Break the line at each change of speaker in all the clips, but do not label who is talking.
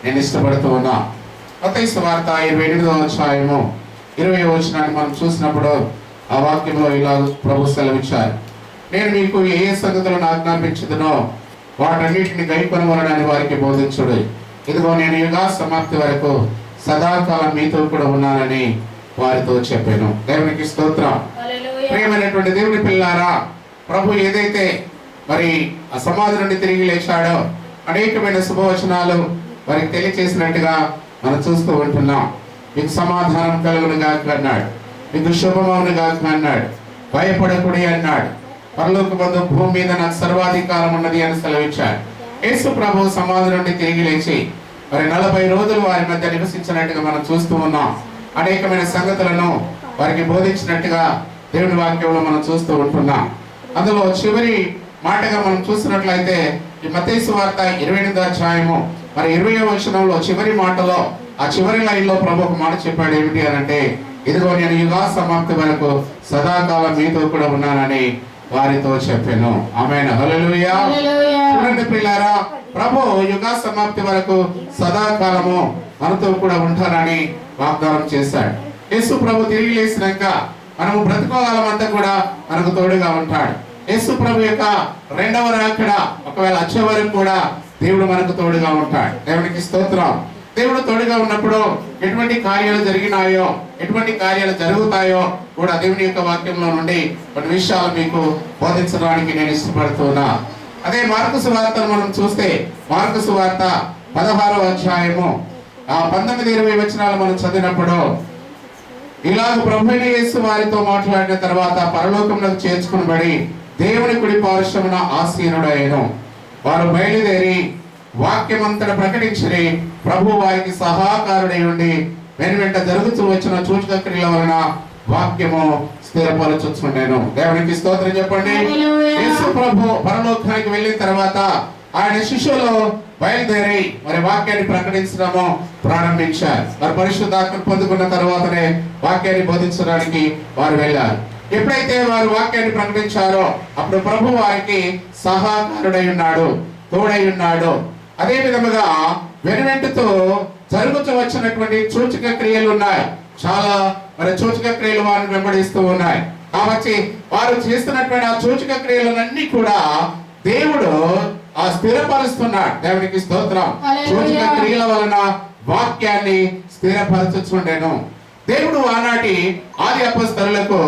నేను ఇష్టపడుతూ ఉన్నా. మత్తయి సువార్త 28వ అధ్యాయము 20వ వచనాన్ని మనం చూసినప్పుడు ఆ వాక్యంలో ఇలా ప్రభు సెలవిచ్చారు, నేను మీకు ఏ ఏ సంగతులను ఆజ్ఞాపించుదునో వాటన్నిటిని గైకొనవలనని వారికి బోధించుడు. ఇదిగో నేను యుగా సమాప్తి వరకు సదాకాలం మీతో కూడా ఉన్నానని వారితో చెప్పాను. దేవునికి స్తోత్రం. ప్రియమైనటువంటి దేవుని పిల్లారా, ప్రభు ఏదైతే మరి ఆ సమాధి నుండి తిరిగి లేచాడో అనేకమైన శుభవచనాలు వారికి తెలియచేసినట్టుగా మనం చూస్తూ ఉంటున్నాం. మీకు సమాధానం కలుగును గాక అన్నాడు, మీకు శుభమవును గాక అన్నాడు, భయపడకుడి అన్నాడు, పరలోకమందు భూమి మీద నాకు సర్వాధికారం ఉన్నది అని సెలవిచ్చాడు. యేసు ప్రభు సమాధి నుండి తిరిగి లేచి మరి 40 రోజులు వారి మధ్య నివసించినట్టుగా మనం చూస్తూ ఉన్నాం. అనేకమైన సంగతులను వారికి బోధించినట్టుగా దేవుని వాక్యంలో మనం చూస్తూ ఉంటున్నాం. అందులో చివరి మాటగా మనం చూసినట్లయితే ఈ మత్తయి సువార్త 28వ అధ్యాయము మరి 20వ వచనంలో చివరి మాటలో ఆ చివరి లైన్లో ప్రభు ఒక మాట చెప్పాడు. ఏమిటి అని అంటే, ఇదిగో నేను యుగా సమాప్తి వరకు సదాకాలం మీతో కూడా ఉన్నానని వారితో చెప్పాను. ఆమేన్. హల్లెలూయా. చూడండి పిల్లారా, ప్రభు యుగా సమాప్తి వరకు సదాకాలము మనతో కూడా ఉంటానని వాగ్దానం చేశాడు. యేసు ప్రభు తిరిగి లేసినాక మనము బ్రతుకోగలం అంతా కూడా మనకు తోడుగా ఉంటాడు. యేసు ప్రభు యొక్క రెండవ రాకడ ఒకవేళ వచ్చే వరకు కూడా దేవుడు మనకు తోడుగా ఉంటాడు. దేవునికి స్తోత్రం. దేవుడు తోడుగా ఉన్నప్పుడు ఎటువంటి కార్యాలు జరిగినాయో, ఎటువంటి కార్యాలు జరుగుతాయో కూడా దేవుని యొక్క వాక్యంలో నుండి కొన్ని విషయాలు మీకు బోధించడానికి నేను ఇష్టపడుతున్నా. అదే మార్కు సువార్తను మనం చూస్తే మార్కు సువార్త 16వ అధ్యాయము 19-20 వచనాలు మనం చదివినప్పుడు ఇలాగ ప్రభువైన యేసు వారితో మాట్లాడిన తర్వాత పరలోకమునకు చేర్చుకునబడి దేవుని కుడి పార్శ్వమున ఆసీనుడయ్యెను. వారు బయలుదేరి వాక్యమంతట ప్రకటించిరి. ప్రభు వారికి సహాకారుడై ఉండి వెనువెంట జరుగుతూ వచ్చిన సూచక క్రియల వలన వాక్యము స్థిరపరచుచుండెను. దేవునికి స్తోత్రం చెప్పండి. యేసు ప్రభు పరలోకానికి వెళ్ళిన తర్వాత ఆయన శిష్యులు బయలుదేరి మరి వాక్యాన్ని ప్రకటించడము ప్రారంభించారు. మరి పరిశుద్ధాత్మను పొందుకున్న తర్వాతనే వాక్యాన్ని బోధించడానికి వారు వెళ్ళారు. ఎప్పుడైతే వారు వాక్యాన్ని ప్రకటించారో అప్పుడు ప్రభు వారికి సహాకారుడై ఉన్నాడు, తోడై ఉన్నాడు. అదే విధముగా వెనువెంటతో జరుగుతూ వచ్చినటువంటి సూచక క్రియలు ఉన్నాయి. చాలా మరి సూచక క్రియలు వారిని వెంబడిస్తూ ఉన్నాయి. కాబట్టి వారు చేస్తున్నటువంటి ఆ సూచక క్రియలన్నీ కూడా దేవుడు స్థిరపరుస్తున్నాడు. దేవునికి స్తోత్రం. సూచక క్రియల వలన వాక్యాన్ని స్థిరపరచుచుండెను. దేవుడు ఆనాటి ఆది అపొస్తలులకు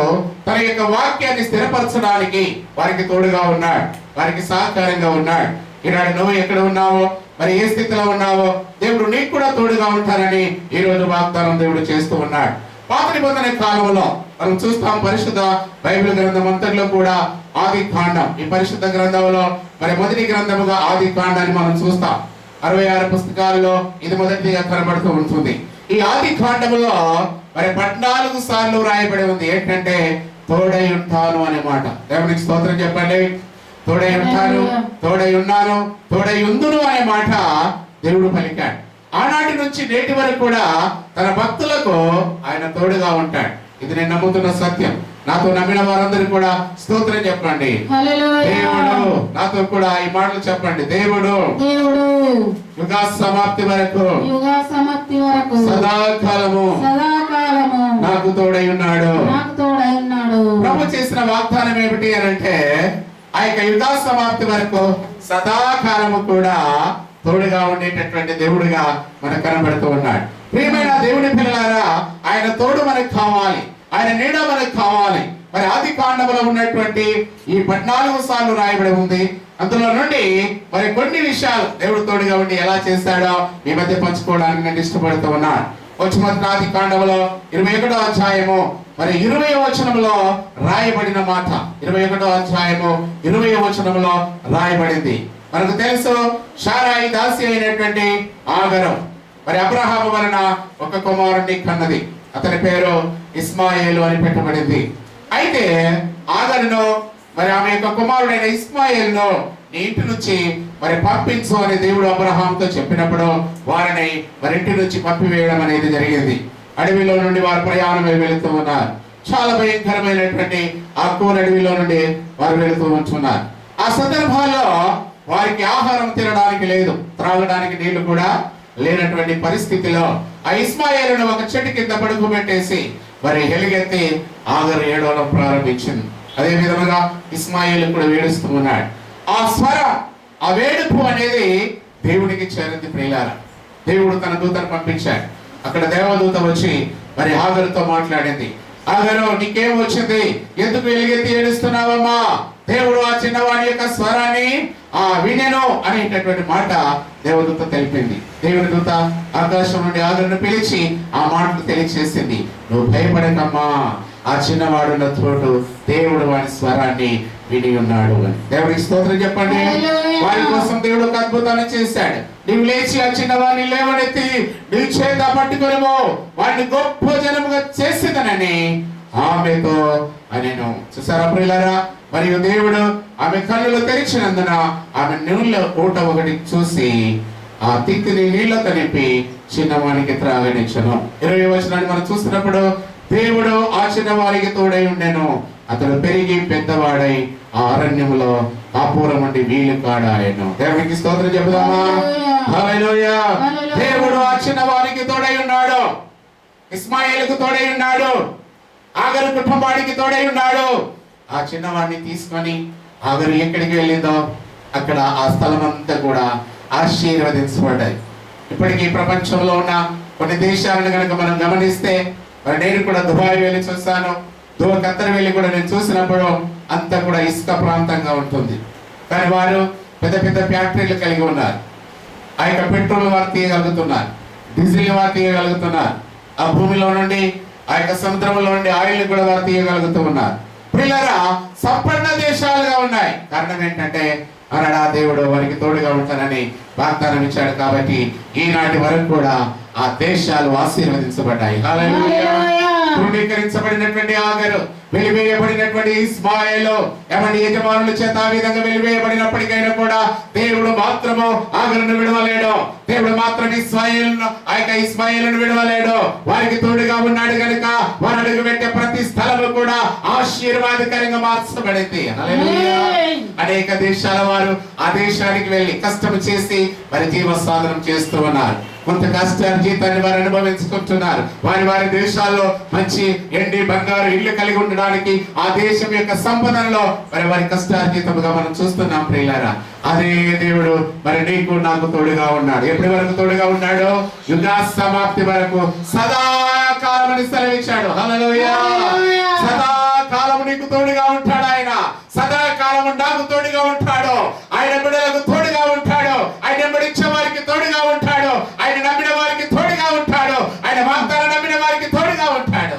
తన యొక్క వాక్యాన్ని స్థిరపరచడానికి వారికి తోడుగా ఉన్నాడు, వారికి సహకారంగా ఉన్నాడు. ఈనాడు నువ్వు ఎక్కడ ఉన్నావో, మరి ఏ స్థితిలో ఉన్నావో దేవుడు నీకు కూడా తోడుగా ఉంటానని ఈ రోజు వాగ్దానం దేవుడు చేస్తూ ఉన్నాడు. పాత నిబంధన కాలంలో మనం చూస్తాం, పరిశుద్ధ బైబిల్ గ్రంథం అంతట్లో కూడా ఆది కాండం, ఈ పరిశుద్ధ గ్రంథంలో మరి మొదటి గ్రంథముగా ఆది కాండాన్ని మనం చూస్తాం. 66 పుస్తకాలలో ఇది మొదటిగా కనబడుతూ ఉంటుంది. ఈ ఆది కాండములో మరి 14 సార్లు రాయబడి ఉంది. ఏంటంటే తోడై ఉంటాను అనే మాట. దేవునికి స్తోత్రం చెప్పండి. తోడై ఉంటాను, తోడై ఉన్నాను, తోడై ఉందును అనే మాట దేవుడు పలికాడు. ఆనాటి నుంచి నేటి వరకు కూడా తన భక్తులకు ఆయన తోడుగా ఉంటాడు. ఇది నేను నమ్ముతున్న సత్యం. నాతో నమ్మిన వారందరూ కూడా స్తోత్రం చెప్పండి. దేవుడు నాతో కూడా ఈ మాటలు చెప్పండి. దేవుడు యుగ సమాప్తి వరకు సదాకాలము నాకు తోడై ఉన్నాడు. ప్రభు చేసిన వాగ్దానం ఏమిటి అని అంటే, ఆ యొక్క యుగ సమాప్తి వరకు సదాకాలము కూడా తోడుగా ఉండేటటువంటి దేవుడిగా మనకు కనబడుతూ ఉన్నాడు. ప్రియమైన దేవుని పిల్లలారా, ఆయన తోడు మనకు కావాలి, ఆయన నీడ మనకు కావాలి. మరి ఆది కాండములో ఉన్నటువంటి ఈ 14 సార్లు రాయబడి ఉంది. అందులో నుండి మరి కొన్ని విషయాలు దేవుడు తోడుగా ఉండి ఎలా చేశాడో మీ మధ్య పంచుకోవడానికి నేను ఇష్టపడుతూ ఉన్నాను. మొదటి ఆది కాండములో 21వ అధ్యాయము మరి 20వ వచనంలో రాయబడిన మాట, 21వ అధ్యాయము 20వ వచనంలో రాయబడింది. మనకు తెలుసు, షారాయి దాసి అయినటువంటి ఆగరు మరి అబ్రహాము వలన ఒక కుమారుడిని కన్నది. అతని పేరు ఇస్మాయేలు అని పెట్టబడింది. అయితే ఆగరును మరి ఆమె యొక్క కుమారుడైన ఇస్మాయేలును నీ ఇంటి నుంచి మరి పంపించు అని దేవుడు అబ్రహాముతో చెప్పినప్పుడు వారిని మరి ఇంటి నుంచి పంపివేయడం అనేది జరిగింది. అడవిలో నుండి వారు ప్రయాణం వెళుతూ ఉన్నారు. చాలా భయంకరమైనటువంటి ఆ కోర్ అడవిలో నుండి వారు వెళుతూ ఉంటున్నారు. ఆ సందర్భాల్లో వారికి ఆహారం తినడానికి లేదు, త్రాగడానికి నీళ్లు కూడా లేనటువంటి పరిస్థితిలో ఆ ఇస్మాయేలును ఒక చెట్టు కింద పడుకోబెట్టేసి మరి ఎలుగెత్తి ఆగరు ఏడవడం ప్రారంభించింది. అదే విధముగా ఇస్మాయేలు కూడా వేడుస్తూ ఉన్నాడు. ఆ స్వరం, ఆ వేడుపు అనేది దేవునికి చేరింది ప్రియులారా. దేవుడు తన దూతను పంపించాడు. అక్కడ దేవదూత వచ్చి మరి ఆగరుతో మాట్లాడింది. ఆగరు, నీకేం వచ్చింది? ఎందుకు ఎలుగెత్తి ఏడుస్తున్నావమ్మా? దేవుడు ఆ చిన్నవాడి యొక్క స్వరాన్ని వినెను అనేటటువంటి మాట దేవదూత తెలిపింది. దేవుని దూత ఆకాశం నుండి ఆగరును పిలిచి ఆ మాటను తెలియచేసింది. నువ్వు భయపడకమ్మా, ఆ చిన్నవాడున్న చోటు దేవుడు వాడి స్వరాన్ని విని ఉన్నాడు అని. దేవుడికి స్తోత్రం చెప్పండి. వారి కోసం దేవుడు ఒక అద్భుతాన్ని చేశాడు. నీవు లేచి ఆ చిన్నవాడిని లేవనెత్తి నీ చేత పట్టుకొనిమో, వాడిని గొప్ప జనముగా చేసేదనని ఆమెతో అనేను. చూసారా ప్రియులారా? మరియు దేవుడు ఆమె కన్నులు తెరిచినందున ఆమె నీళ్ళ ఊట ఒకటి చూసి ఆ తిత్తిని నీళ్లతో నింపి చిన్నవానికి త్రాగనిచ్చను. 20వ వచనాన్ని మనం చూస్తున్నప్పుడు, దేవుడు ఆ చిన్నవారికి తోడై ఉండెను. అతడు పెరిగి పెద్దవాడై ఆ అరణ్యములో కాపూరం నుండి వీలు కాడాయను. దేవునికి స్తోత్రం చెబుదామా? హల్లెలూయా. దేవుడు ఆ చిన్నవారికి తోడై ఉన్నాడు. ఇస్మాయేలుకు తోడై ఉన్నాడు. ఆగరు కుటుంబానికి తోడై ఉన్నాడు. ఆ చిన్నవాడిని తీసుకొని ఆగరు ఎక్కడికి వెళ్ళిందో అక్కడ ఆ స్థలం అంతా కూడా ఆశీర్వదించబడ్డాయి. ఇప్పటికీ ప్రపంచంలో ఉన్న కొన్ని దేశాలను కనుక మనం గమనిస్తే, మరి నేను కూడా దుబాయ్ వెళ్ళి చూస్తాను, ఖత్తర్ వెళ్ళి కూడా నేను చూసినప్పుడు అంతా కూడా ఇసుక ప్రాంతంగా ఉంటుంది. కానీ వారు పెద్ద పెద్ద ఫ్యాక్టరీలు కలిగి ఉన్నారు. ఆ యొక్క పెట్రోల్ వారు తీయగలుగుతున్నారు, డీజిల్ వారు తీయగలుగుతున్నారు, ఆ భూమిలో నుండి ఆ యొక్క సముద్రంలో నుండి ఆయిల్ కూడా వారు తీయగలుగుతూ ఉన్నారు. పిల్లరా, సంపన్న దేశాలుగా ఉన్నాయి. కారణం ఏంటంటే అనడా దేవుడు వారికి తోడుగా ఉంటానని వాగ్దానం ఇచ్చాడు. కాబట్టి ఈనాటి వరకు కూడా ఆ దేశాలు ఆశీర్వదించబడ్డాయి. హల్లెలూయా. తృణీకరించబడినటువంటి ఆగరు, వెలివేయబడినటువంటి ఇస్మాయేలు ఏమంటే యజమానుల చేత ఆ విధంగా వెలివేయబడినప్పటికైనా కూడా దేవుడు మాత్రము ఆగరును విడవలేడు. దేవుడు మాత్రం ఇస్మాయేలును ఆ యొక్క ఇస్మాయేలును విడవలేడు. వారికి తోడుగా ఉన్నాడు కనుక వారు అడుగు పెట్టే ప్రతి స్థలము కూడా ఆశీర్వాదకరంగా మార్చబడింది. హల్లెలూయా. అనేక దేశాల వారు ఆ దేశానికి వెళ్ళి కష్టం చేసి మరి జీవ సాధనం చేస్తూ ఉన్నారు. కొంత కష్టార్జితాన్ని వారు అనుభవించుకుంటున్నారు. వారి దేశాల్లో మంచి ఎండి బంగారు ఇల్లు కలిగి ఉండడానికి ఆ దేశం యొక్క సంపదనలో మరి వారి కష్టార్జితముగా మనం చూస్తున్నాం ప్రియులారా. అదే దేవుడు మరి నీకు నాకు తోడుగా ఉన్నాడు. ఎప్పటి వరకు తోడుగా ఉన్నాడు? యుగ సమాప్తి వరకు సదాకాలం సెలవిచ్చాడు. హల్లెలూయా. సదాకాలం నీకు తోడుగా ఉంటాడు ఆయన. సదాకాలం నాకు తోడుగా ఉంటాడు. ఆయన బిడ్డలకు తోడుగా ఉంటాడు. ఆయన వెంబడించే వారికి తోడుగా ఉంటాడు. ఆయన నమ్మిన వారికి తోడుగా ఉంటాడు. ఆయన వాగ్దానం నమ్మిన వారికి తోడుగా ఉంటాడు.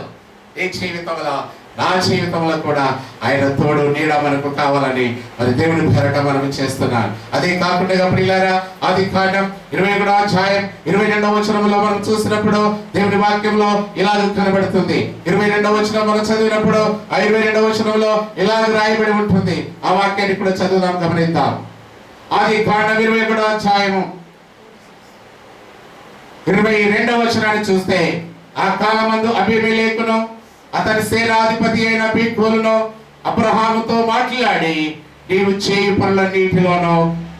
ఈ జీవితంలో నా జీవితంలో కూడా ఆయన తోడు నీడ మనకు కావాలని మరి దేవుని పేరట మనం చేస్తున్నాం. అదే కాకుండా ప్రియులారా, ఆదికాండం 21వ అధ్యాయం 22వ వచనంలో మనం చూసినప్పుడు దేవుని వాక్యంలో ఇలాగ కనబడుతుంది. 22వ వచనం మనం చదివినప్పుడు ఆ 22వ వచనంలో ఇలాగ రాయబడి ఉంటుంది. ఆ వాక్యాన్ని కూడా చదువుదాం, గమనిద్దాం. ఆదికాండం 21వ అధ్యాయము 22వ వచనాన్ని చూస్తే, ఆ కాలమందు అబీమెలెకును అతని సేనాధిపతి అయిన పీకోలును అబ్రహాముతో మాట్లాడి, నీవు చేయు పనులన్నిటిలోనూ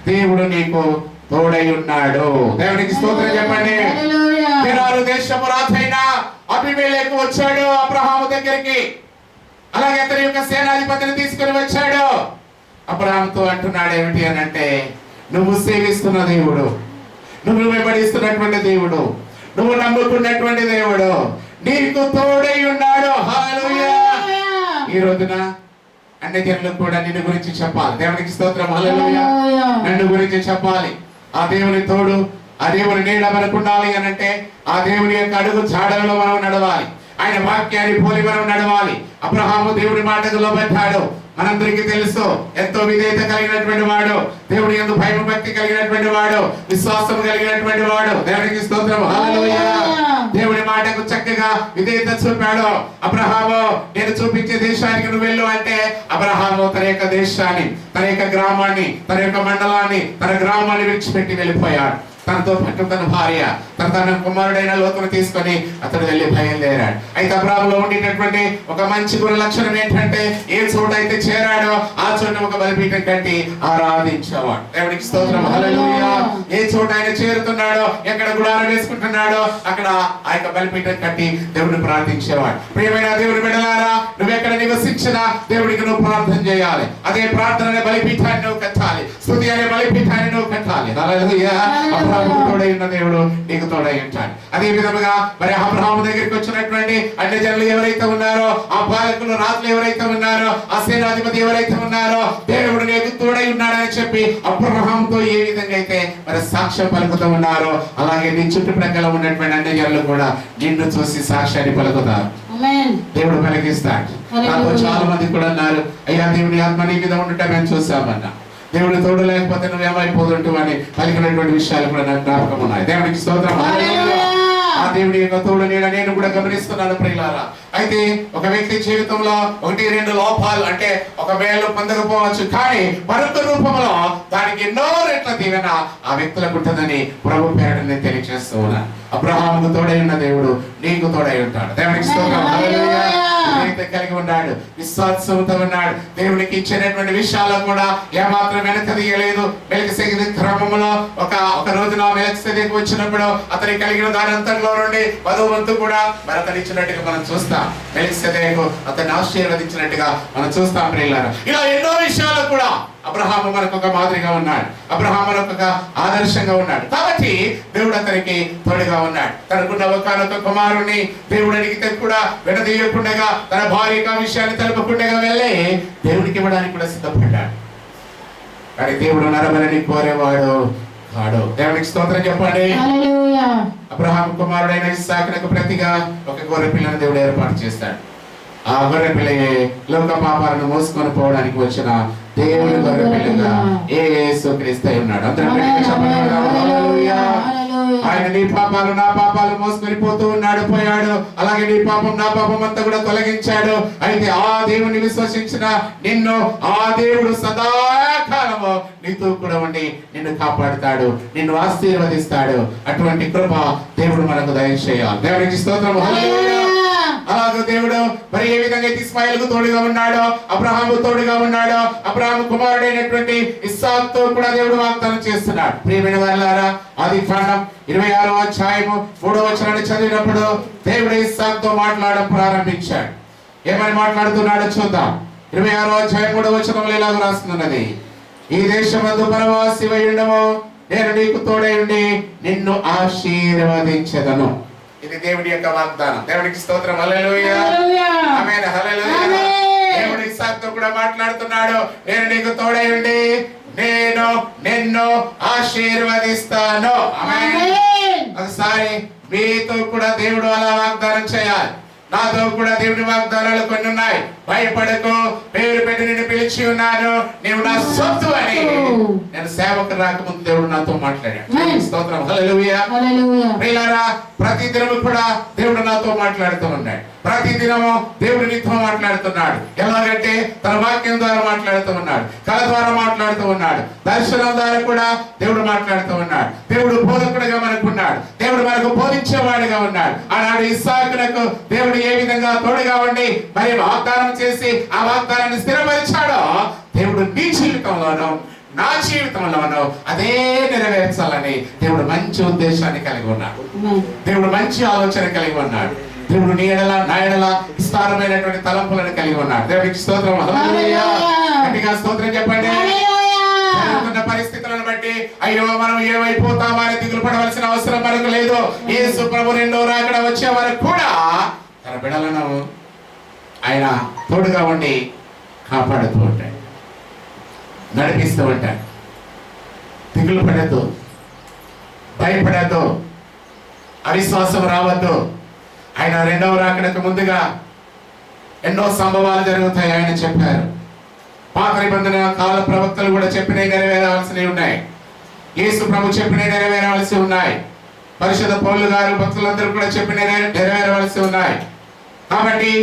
దేవుడు నీకు తోడై ఉన్నాడు. దేవునికి స్తోత్రం చెప్పండి. గెరారు దేశపు రాజైన అబీమెలెకు వచ్చాడు అబ్రహాము దగ్గరికి. అలాగే అతని యొక్క సేనాధిపతిని తీసుకుని వచ్చాడు. అబ్రహాముతో అంటున్నాడు ఏమిటి అని అంటే, నువ్వు సేవిస్తున్న దేవుడు, నువ్వు వెంబడిస్తున్నటువంటి దేవుడు, నువ్వు నమ్ముకున్నటువంటి దేవుడు నీకు తోడై ఉన్నాడు. హల్లెలూయా. ఈ రోజున అన్ని జనులకు కూడా నిన్ను గురించి చెప్పాలి. దేవునికి స్తోత్రం. హల్లెలూయా. నన్ను గురించి చెప్పాలి. ఆ దేవుని తోడు, ఆ దేవుని నీడ మనకు ఉండాలి అని అంటే ఆ దేవుని యొక్క అడుగు జాడలలో మనం నడవాలి. ఆయన వాక్యాన్ని పోలి మనం నడవాలి. అబ్రహాము దేవుడి మాటకు లోబడ్డాడు. మనందరికీ తెలుసు, ఎంతో విధేయత కలిగినటువంటి వాడు, దేవుడి యందు భయం భక్తి కలిగినటువంటి వాడు, విశ్వాసం కలిగినటువంటి వాడు. దేవునికి స్తోత్రం. హల్లెలూయా. దేవుడి మాటకు చక్కగా విధేయత చూపాడు. అబ్రహాము, నేను చూపించే దేశానికి నువ్వు వెళ్ళు అంటే అబ్రహాము తన యొక్క దేశాన్ని, తన యొక్క గ్రామాన్ని, తన యొక్క మండలాన్ని, తన గ్రామాన్ని విడిచిపెట్టి వెళ్ళిపోయాడు. తనతో పాటు తన భార్య తన కుమారుడైన లోతును తీసుకొని అతడు వెళ్ళి బయలుదేరాడు. అయితే అబ్రాహాములో ఉండేటటువంటి ఒక మంచి గుణ లక్షణం ఏంటంటే ఏ చోట అయితే చేరాడో ఆ చోట ఒక బలిపీఠం కట్టి ఆరాధించేవాడు. దేవునికి స్తోత్రం, హల్లెలూయా. ఏ చోట ఆయన చేరుతున్నాడో, ఎక్కడ గుడారం వేసుకుంటున్నాడో అక్కడ ఆ యొక్క బలిపీఠం కట్టి దేవుడిని ప్రార్థించేవాడు. ప్రియమైన దేవుని బిడ్డలారా, నువ్వెక్కడ నివసించినా దేవుడికి నువ్వు ప్రార్థన చేయాలి. అదే ప్రార్థన అనే బలిపీఠాన్ని నువ్వు కట్టాలి, స్తుతి అనే బలిపీఠాన్ని నువ్వు కట్టాలి. హల్లెలూయా. అబ్రాహాముకు తోడై ఉన్న దేవుడు నీకు తోడై ఉంటాడు. అదే విధముగా మరి అబ్రాహాము దగ్గరికి వచ్చినటువంటి అన్ని జనులు ఎవరైతే ఉన్నారో, ఆ పాలకులు రాజులు ఎవరైతే ఉన్నారో, ఆ సేనాధిపతి ఎవరైతే ఉన్నారో, దేవుడు నీకు తోడై ఉన్నాడని చెప్పి అబ్రాహాముతో ఏ విధంగా అయితే మరి సాక్ష్యం పలుకుతూ ఉన్నారో, అలాగే నీ చుట్టుప్రక్కల ఉన్నటువంటి అన్ని జనులు కూడా నిన్ను చూసి సాక్ష్యాన్ని పలుకుతారు. దేవుడు పలికిస్తాడు. నాతో చాలా మంది కూడా అన్నారు, అయ్యా దేవుని ఆత్మ నీ మీద ఉండటం మేము చూసామన్నా, దేవుడు తోడు లేకపోతే నువ్వేమైపోతుంటావు అని పలికినటువంటి విషయాలు కూడా నాకు జ్ఞాపకం ఉన్నాయి. దేవుడికి స్తోత్రం. ఆ దేవుడి యొక్క తోడు నేను కూడా గమనిస్తున్నాను ప్రియులారా. అయితే ఒక వ్యక్తి జీవితంలో 1-2 లోపాలు అంటే ఒక వేలు పొందకపోవచ్చు, కానీ మరొక రూపంలో దానికి ఎన్నో రెట్ల దీవెన ఆ వ్యక్తులకు ఉంటుందని ప్రభు పేరట నేను తెలియజేస్తూ ఉన్నాను. అబ్రహాముకు తోడై ఉన్న దేవుడు నీకు తోడై ఉంటాడు. దేవునికి స్తోత్రం, హల్లెలూయా. కలిగి ఉన్నాడు, విశ్వాసంతో ఉన్నాడు. దేవునికి ఇచ్చినటువంటి విషయాల్లో కూడా ఏమాత్రం వెనక తీయలేదు. మెల్కిసెదెకు క్రమంలో ఒక రోజున మెల్కిసెదెకు వచ్చినప్పుడు అతని కలిగిన దాని అంతట్లో నుండి 10వ వంతు కూడా మరి అతను ఇచ్చినట్టుగా మనం చూస్తాం. మెల్కిసెదెకు అతన్ని ఆశీర్వదించినట్టుగా మనం చూస్తాం ప్రియులారా. ఇలా ఎన్నో విషయాలు కూడా అబ్రహాము మనకు ఒక మాదిరిగా ఉన్నాడు, అబ్రహాము మనకు ఒక ఆదర్శంగా ఉన్నాడు. కాబట్టి దేవుడు అతనికి తోడుగా ఉన్నాడు. తనకున్న ఒకనొక కుమారుణ్ణి దేవుడు అడిగితే కూడా విడదీయకుండా, తన భార్య విషయాన్ని తెలుపకుండా వెళ్ళి దేవుడికి ఇవ్వడానికి కూడా సిద్ధపడ్డాడు. కానీ దేవుడు నరబలిని కోరేవాడు కాడు. దేవునికి స్తోత్రం చెప్పండి. అబ్రహాము కుమారుడైన ఇస్సాకునకు ప్రతిగా ఒక గొర్రె పిల్లను దేవుడు ఏర్పాటు చేస్తాడు. ఆ గొర్రె పిల్ల లోక పాపాలను మోసుకొని పోవడానికి వచ్చిన దేవుని గొర్రె పిల్లగా యేసుక్రీస్తు ఉన్నాడు. ఆయన నీ పాపాలు నా పాపాలు మోసుకొని పోతూ ఉన్నాడు, పోయాడు. అలాగే నీ పాపం నా పాపం అంతా కూడా తొలగించాడు. అయితే ఆ దేవుని విశ్వసించిన నిన్ను ఆ దేవుడు సదాకాలము నీతో కూడా ఉండి నిన్ను కాపాడుతాడు, నిన్ను ఆశీర్వదిస్తాడు. అటువంటి కృప దేవుడు మనకు దయచేయాలి. దేవునికి స్తోత్రం, హల్లెలూయా. అలాగే దేవుడు మరి ఏ విధంగా ఇస్మాయిల్కు తోడుగా ఉన్నాడో, అబ్రహాము తోడుగా ఉన్నాడో, అబ్రహాము కుమారుడైనటువంటి ఇస్సాకుతో కూడా దేవుడు వాగ్దానం చేస్తున్నాడు. ప్రియమైన వారలారా, ఆదికాండం 26వ అధ్యాయము 3వ వచనాన్ని చదివినప్పుడు దేవుడు ఇస్సాకుతో మాట్లాడడం ప్రారంభించాడు. ఏమని మాట్లాడుతున్నాడో చూద్దాం. 26వ అధ్యాయం 3వ వచనంలో ఇలాగ రాస్తున్నది, ఈ దేశమందు పరవాసివై ఉండము, నేను నీకు తోడై ఉండి నిన్ను ఆశీర్వదించెదను. ఇది దేవుడి యొక్క వాగ్దానం. దేవుడికి స్తోత్రం, హల్లెలూయా, ఆమేన్, హల్లెలూయా. దేవుడు ఇస్సాకుతో కూడా మాట్లాడుతున్నాడు, నేను నీకు తోడై ఉండి నేను నిన్ను ఆశీర్వదిస్తాను. ఆమేన్. ఒకసారి మీతో కూడా దేవుడు అలా వాగ్దానం చేయాలి. నాతో కూడా దేవుడి వాగ్దానాలు కొన్ని ఉన్నాయి. భయపడకు, పేరు పెట్టి నిన్ను పిలిచి ఉన్నాను, నీవు నా సొత్తు అని. నేను సేవకు రాకముందు దేవుడు నాతో మాట్లాడాడు. స్తోత్రం, హల్లెలూయా. ప్రియులారా, ప్రతి దినము కూడా దేవుడు నాతో మాట్లాడుతూ ఉన్నాడు. ప్రతి దినము దేవుడు నీతో మాట్లాడుతున్నాడు. ఎలాగంటే తన వాక్యం ద్వారా మాట్లాడుతూ ఉన్నాడు, కళ ద్వారా మాట్లాడుతూ ఉన్నాడు, దర్శనం ద్వారా కూడా దేవుడు మాట్లాడుతూ ఉన్నాడు. దేవుడు బోధకుడిగా మనకు ఉన్నాడు, దేవుడు మనకు బోధించేవాడిగా ఉన్నాడు. ఆనాడు ఇస్సాకునకు దేవుడు ఏ విధంగా తోడుగా ఉండి మరి వాగ్దానం చేసి ఆ వాగ్దానాన్ని స్థిరపరిచాడో, దేవుడు నీ జీవితంలోనూ నా జీవితంలోనూ అదే నెరవేర్చాలని దేవుడు మంచి ఉద్దేశాన్ని కలిగి ఉన్నాడు. దేవుడు మంచి ఆలోచన కలిగి ఉన్నాడు. దేవుడు నీ ఎడల నా ఎడల విస్తారమైనటువంటి తలంపులను కలిగి ఉన్నాడు. దేవుడికి స్తోత్రం, హల్లెలూయా. గట్టిగా స్తోత్రం చెప్పండి. జరుగుతున్న పరిస్థితులను బట్టి అయ్యో మనం ఏమైపోతామో అని దిగులు పడవలసిన అవసరం మనకు లేదు. యేసు ప్రభు రెండో రాకడ వచ్చే వరకు కూడా తన బిడ్డలను ఆయన తోడుగా ఉండి కాపాడుతూ ఉంటాడు, నడిపిస్తూ ఉంటాడు. దిగులు పడద్దు, భయపడద్దు, అవిశ్వాసం రావద్దు. ఆయన రెండవ రాకడకు ముందుగా ఎన్నో సంభవాలు జరుగుతాయి ఆయన చెప్పారు. పాత నిబంధన కాల ప్రవక్తలు కూడా చెప్పినవి నెరవేరవలసినవి ఉన్నాయి. యేసు ప్రభు చెప్పినవి నెరవేరవలసి ఉన్నాయి. పరిశుద్ధ పౌలు గారు భక్తులందరూ కూడా చెప్పినవి నెరవేరవలసి ఉన్నాయి. కాబట్టి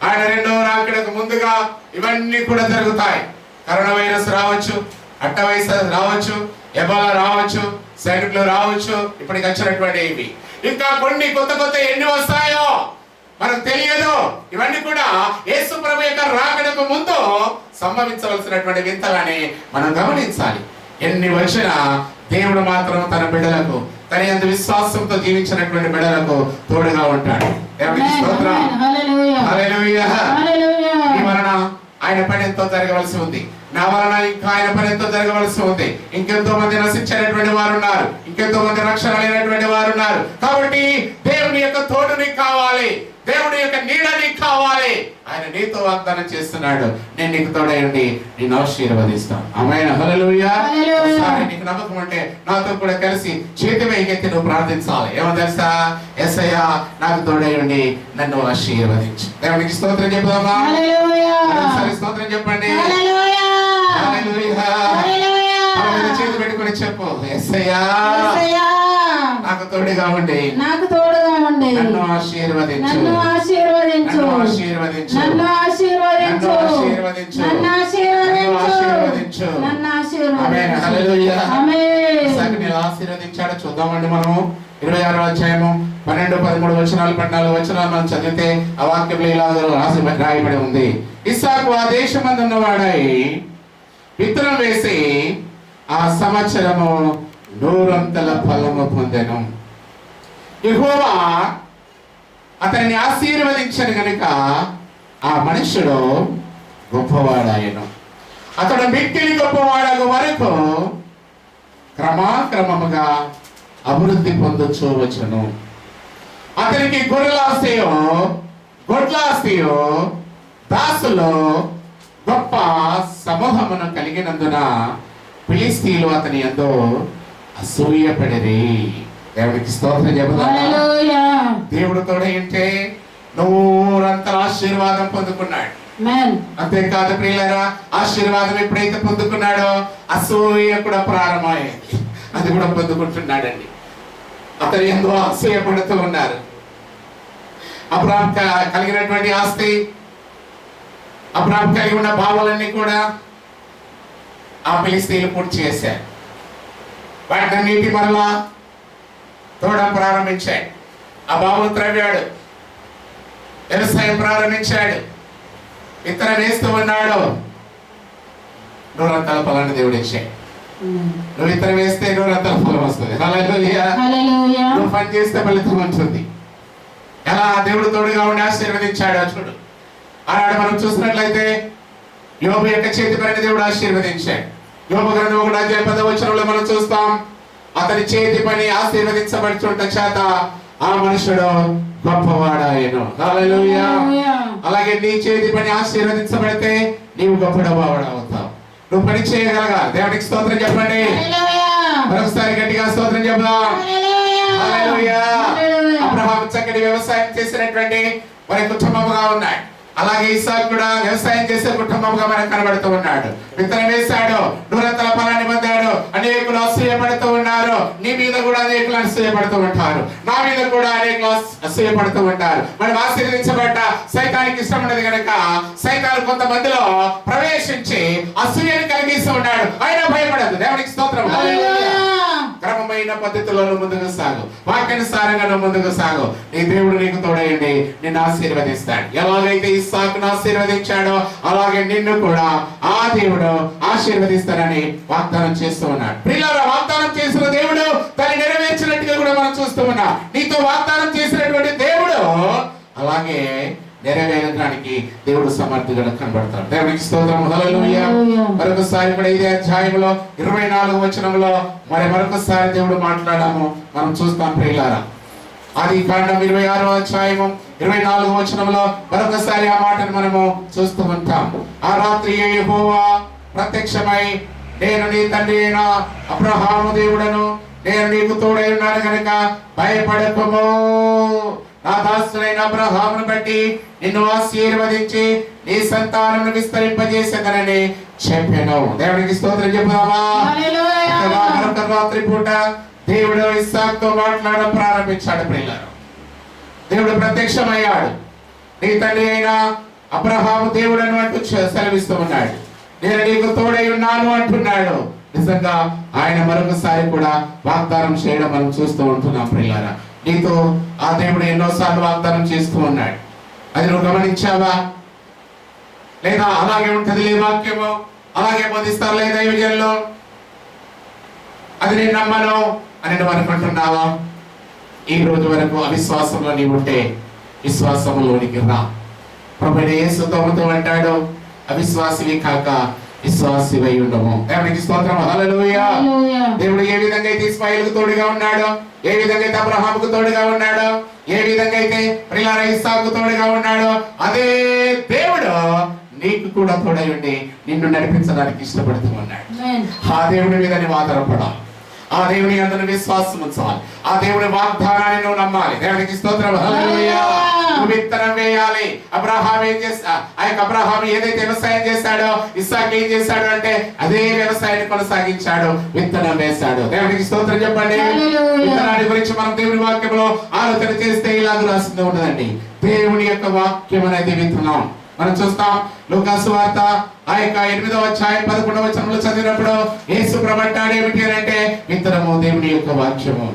ఆయన రెండవ రాకడకు ముందుగా ఇవన్నీ కూడా జరుగుతాయి. కరోనా వైరస్ రావచ్చు, అట్ట వైరస్ రావచ్చు, ఎబోలా రావచ్చు, సైనికులు రావచ్చు, ఇప్పటికి వచ్చినటువంటి ఇవి ఇంకా కొన్ని కొత్త కొత్త ఎన్ని వస్తాయో మనకు తెలియదు. ఇవన్నీ కూడా యేసు ప్రభు యొక్క రాకడకు ముందు సంభవించవలసినటువంటి వింతలని మనం గమనించాలి. ఎన్ని వచ్చినా దేవుడు మాత్రం తన బిడ్డలకు, తన యందు విశ్వాసంతో జీవించినటువంటి బిడ్డలకు తోడుగా ఉంటాడు. దేవునికి స్తోత్రం. హల్లెలూయా. ఈ వలన ఆయన పని ఎంతో జరగవలసి ఉంది, నా వలన ఇంకా ఆయన పని ఎంతో జరగవలసి ఉంది. ఇంకెంతో మంది నశించేటటువంటి వారు ఉన్నారు, ఇంకెంతో మంది రక్షణ లేనటువంటి వారు ఉన్నారు. కాబట్టి దేవుని యొక్క తోడు నీకు కావాలి, దేవుని యొక్క నీడ నీకు కావాలి. ఆయన నీతో వాగ్దానం చేస్తున్నాడు, నేను నీకు తోడైండి నిన్ను ఆశీర్వదిస్తాను. ఆమేన్. హల్లెలూయా. ఒకసారి నీకు నమ్మకం ఉంటే నాతో కూడా కలిసి చేతి వేయెత్తి నువ్వు ప్రార్థించాలి. ఏమో తెలుసా? యేసయ్యా నాకు తోడైండి నన్ను ఆశీర్వదించు. దేవునికి స్తోత్రం చెప్దామా? ఒకసారి స్తోత్రం చెప్పండి. హల్లెలూయా. చేతి పెట్టుకుని చెప్పు, యేసయ్యా నాకు తోడుగా ఉండి నన్ను ఆశీర్వదించు, నన్ను ఆశీర్వదించు, నన్ను ఆశీర్వదించు, నన్ను ఆశీర్వదించు. ఆమేన్. హల్లెలూయా. ఆమేన్. ఆశీర్వదించాడో చూద్దామండి. మనము 26వ అధ్యాయము 12, 13 వచనాలు, 14 వచనాలు మనం చదివితే ఆ వాక్యంలో ఇలా రాయబడి ఉంది. ఇస్సాకు ఆ దేశమందు ఉన్నవాడై విత్తనం వేసి ఆ సంవత్సరము 100 ఫలము పొందెను. యెహోవా అతనిని ఆశీర్వదించను గనుక ఆ మనుష్యుడు గొప్పవాడాయను. అతడు మిక్కిలి గొప్పవాడగు వరకు క్రమక్రమముగా అభివృద్ధి పొందొచ్చు వచ్చును. అతనికి గొర్రెలాస్తియో గొడ్లాస్తియో దాసులో గొప్ప సమూహమును కలిగినందున ఫిలిష్తీయులు అతని యందు అసూయపడిరి. దేవునికి స్తోత్రం చెబుదామా? దేవుడు తోడైంటే నూరంతల ఆశీర్వాదం పొందుకున్నాడు. అంతేకాదు ప్రియులారా, ఆశీర్వాదం ఎప్పుడైతే పొందుకున్నాడో అసూయ కూడా ప్రారంభమైంది. అది కూడా పొందుకుంటున్నాడండి. అతను ఎంతో అసూయపడుతూ ఉన్నారు. అబ్రాహాం కలిగినటువంటి ఆస్తి, అబ్రాహాం కలిగి ఉన్న భావాలన్నీ కూడా ఆ ఫిలిష్తీయులు పూర్తి చేశారు. వాటినన్నిటి మరలా తోడడం ప్రారంభించాడు. ఆ బావులు త్రవ్వాడు, వ్యవసాయం ప్రారంభించాడు, విత్తనం వేస్తూ ఉన్నాడు. 100 ఫలాన్ని దేవుడు ఇచ్చాడు. నువ్వు విత్తనం వేస్తే 100 ఫలం వస్తుంది. హల్లెలూయా. నువ్వు పని చేస్తే ఫలితం ఉంటుంది. ఎలా దేవుడు తోడుగా ఉండి ఆశీర్వదించాడు చూడు. ఆనాడు మనం చూసినట్లయితే యోబు యొక్క చేతి పనిని దేవుడు ఆశీర్వదించాడు. యోబు గ్రంథం 1వ అధ్యాయం 10వ వచనంలో మనం చూస్తాం, అతని చేతి పని ఆశీర్వదించబడుచుంట చేత ఆ మనుషుడు గొప్పవాడాయను. హల్లెలూయా. అలాగే నీ చేతి పని ఆశీర్వదించబడితే నీవు గొప్పవాడవుతావు. నువ్వు పని చేయగలగాలి. దేవునికి స్తోత్రం చెప్పండి. మరొకసారి గట్టిగా స్తోత్రం చెప్దాం. హల్లెలూయా. అబ్రహాము చక్కటి వ్యవసాయం చేసినటువంటి వారి కుటుంబముగా ఉన్నాయి. అలాగే ఇస్సాకు కూడా వ్యవసాయం చేసే కుటుంబంగా మనకు కనబడుతూ ఉన్నాడు. విత్తనం వేశాడు, 100 ఫలాన్ని పొందాడు. అనేకులు అసూయపడుతూ ఉన్నారు. నీ మీద కూడా అనేకులు అసూయపడుతూ ఉంటారు, నా మీద కూడా అనేకులు అసూయపడుతూ ఉంటారు. మనం ఆశీర్వదించబడ్డ సైతానికి ఇష్టం ఉన్నది కనుక సైతాను కొంతమందిలో ప్రవేశించి అసూయని కలిగిస్తూ ఉన్నాడు. ఆయన భయపడదు. దేవునికి స్తోత్రం. క్రమమైన పద్ధతిలో ముందుకు సాగు, వాక్యానుసారంగా ముందుకు సాగు. నీ దేవుడు నీకు తోడైండి నిన్ను ఆశీర్వదిస్తాడు. ఎలాగైతే ఇస్సాకును ఆశీర్వదించాడో అలాగే నిన్ను కూడా ఆ దేవుడు ఆశీర్వదిస్తాడని వాగ్దానం చేస్తూ ఉన్నాడు. ప్రియులారా, వాగ్దానం చేసిన దేవుడు దాన్ని నెరవేర్చినట్టుగా కూడా మనం చూస్తూ ఉన్నాం. నీతో వాగ్దానం చేసినటువంటి దేవుడు అలాగే నెరవేరడానికి దేవుడు సమర్థుగా కనబడతాడు. దేవునికి స్తోత్రం. హల్లెలూయా. మరొకసారి కూడా ఇదే అధ్యాయంలో 24వ వచనంలో మరొకసారి దేవుడు మాట్లాడాము మనం చూస్తాం ప్రియులారా. ఆదికాండం 26వ అధ్యాయము 24వ వచనంలో మరొకసారి ఆ మాటను మనము చూస్తూ ఉంటాం. ఆ రాత్రి యెహోవా ప్రత్యక్షమై, నేను నీ తండ్రి అయిన అబ్రహాము దేవుడను, నేను నీకు తోడై ఉన్నాను కనుక భయపడకుము. నా దాసుడైన అబ్రహామును బట్టి నిన్ను ఆశీర్వదించి నీ సంతానమును విస్తరింపజేసేదనని చెప్పాను. దేవునికి స్తోత్రం చెప్పుదామా? మరొక రాత్రి పూట దేవుడు ఇస్సాకుతో మాట్లాడడం ప్రారంభించాడు. ప్రియులారా, దేవుడు ప్రత్యక్షమయ్యాడు. నీ తండ్రి అయిన అబ్రహాము దేవుడను అంటూ సెలవిస్తూ ఉన్నాడు. నేను నీకు తోడై ఉన్నాను అంటున్నాడు. నిజంగా ఆయన మరొకసారి కూడా వాగ్దానం చేయడం మనం చూస్తూ ఉంటున్నాం ప్రియులారా. నీతో ఆ దేవుడు ఎన్నోసార్లు వాగ్దానం చేస్తూ ఉన్నాడు. అది నువ్వు గమనించావా? లేదా అలాగే ఉంటది వాక్యము, అలాగే బోధిస్తారు లేదా దైవజనులు, అది నేను నమ్మను అని నువ్వు అనుకుంటున్నావా? ఈ రోజు వరకు అవిశ్వాసంలో నీవు ఉంటే విశ్వాసంలోనికి రా. ప్రభువైన యేసు తోమతో అంటాడు, అవిశ్వాసివి కాక విశ్వాసివై ఉండము. దేవునికి స్తోత్రం, హల్లెలూయా. దేవుడు ఏ విధంగా అయితే ఇస్మాయిలుకు తోడుగా ఉన్నాడో, ఏ విధంగా అయితే అబ్రహాముకు తోడుగా ఉన్నాడో, ఏ విధంగా అయితే ప్రియులారా ఇస్సాకు తోడుగా ఉన్నాడో, అదే దేవుడు నీకు కూడా తోడై ఉండి నిన్ను నడిపించడానికి ఇష్టపడుతూ ఉన్నాడు. ఆ దేవుని మీద నీవు ఆధారపడాలి, ఆ దేవుని అందులో విశ్వాసం ఉంచాలి, ఆ దేవుని వాగ్దానాన్ని నువ్వు నమ్మాలి. దేవునికి స్తోత్రం, హల్లెలూయా. నువ్వు విత్తనం వేయాలి. అబ్రహాం ఏం చేస్తా, ఆ యొక్క అబ్రహాం ఏదైతే వ్యవసాయం చేశాడో, ఇస్సాకు ఏం చేశాడు అంటే అదే వ్యవసాయాన్ని కొనసాగించాడు, విత్తనం వేశాడు. దేవునికి స్తోత్రం చెప్పండి. విత్తనాన్ని గురించి మనం దేవుని వాక్యంలో ఆలోచన చేస్తే ఇలాగ రాసింది ఉన్నదండి. దేవుని యొక్క వాక్యం అనేది విత్తనం. మనం చూస్తాం లూకాసు వార్త ఆ యొక్క 8వ అధ్యాయం 11వ వచనంలో చదివినప్పుడు యేసు ప్రబట్టాడు ఏమిటి అంటే విత్తనము దేవుని యొక్క వాక్యము.